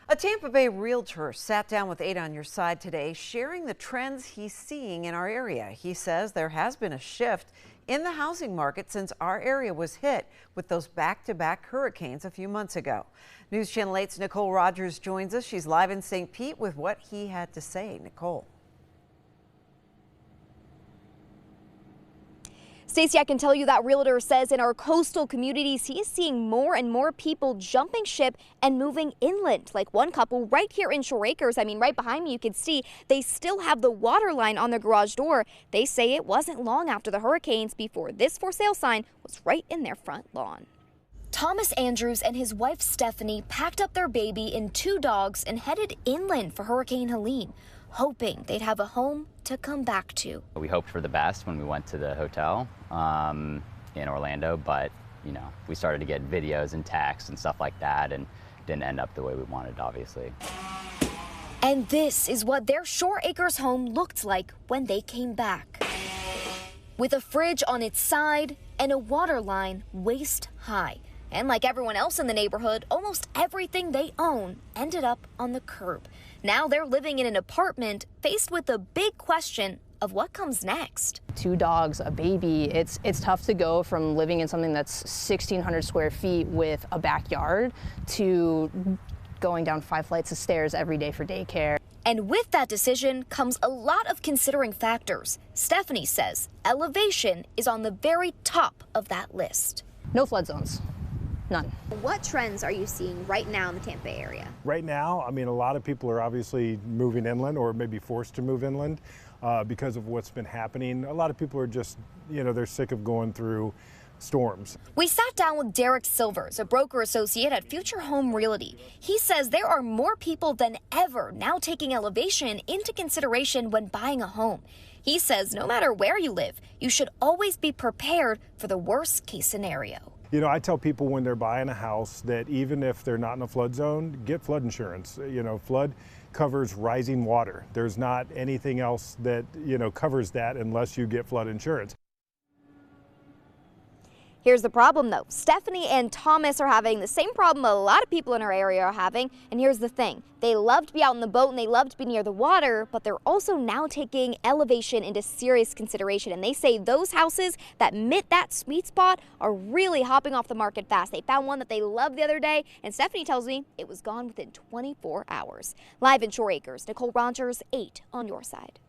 A Tampa Bay realtor sat down with 8 on Your Side today, sharing the trends he's seeing in our area. He says there has been a shift in the housing market since our area was hit with those back-to-back hurricanes a few months ago. News Channel 8's Nicole Rogers joins us. She's live in St. Pete with what he had to say. Nicole. Stacey, I can tell you that realtor says in our coastal communities, he is seeing more and more people jumping ship and moving inland. Like one couple right here in Shore Acres. I mean, right behind me, you can see they still have the water line on their garage door. They say it wasn't long after the hurricanes before this for sale sign was right in their front lawn. Thomas Andrews and his wife Stephanie packed up their baby and 2 dogs and headed inland for Hurricane Helene, hoping they'd have a home to come back to. We hoped for the best when we went to the hotel in Orlando, but we started to get videos and texts and stuff like that, and didn't end up the way we wanted, obviously. And this is what their Shore Acres home looked like when they came back. With a fridge on its side and a water line waist high. And like everyone else in the neighborhood, almost everything they own ended up on the curb. Now they're living in an apartment faced with the big question of what comes next. 2 dogs, a baby, it's tough to go from living in something that's 1,600 square feet with a backyard to going down 5 flights of stairs every day for daycare. And with that decision comes a lot of considering factors. Stephanie says elevation is on the very top of that list. No flood zones. None. What trends are you seeing right now in the Tampa Bay area? Right now, I mean, a lot of people are obviously moving inland or maybe forced to move inland because of what's been happening. A lot of people are just, they're sick of going through storms. We sat down with Derek Silvers, a broker associate at Future Home Realty. He says there are more people than ever now taking elevation into consideration when buying a home. He says no matter where you live, you should always be prepared for the worst case scenario. I tell people when they're buying a house that even if they're not in a flood zone, get flood insurance. Flood covers rising water. There's not anything else that, covers that unless you get flood insurance. Here's the problem, though. Stephanie and Thomas are having the same problem a lot of people in our area are having. And here's the thing. They love to be out in the boat and they love to be near the water, but they're also now taking elevation into serious consideration. And they say those houses that meet that sweet spot are really hopping off the market fast. They found one that they loved the other day, and Stephanie tells me it was gone within 24 hours. Live in Shore Acres, Nicole Rogers, 8 on Your Side.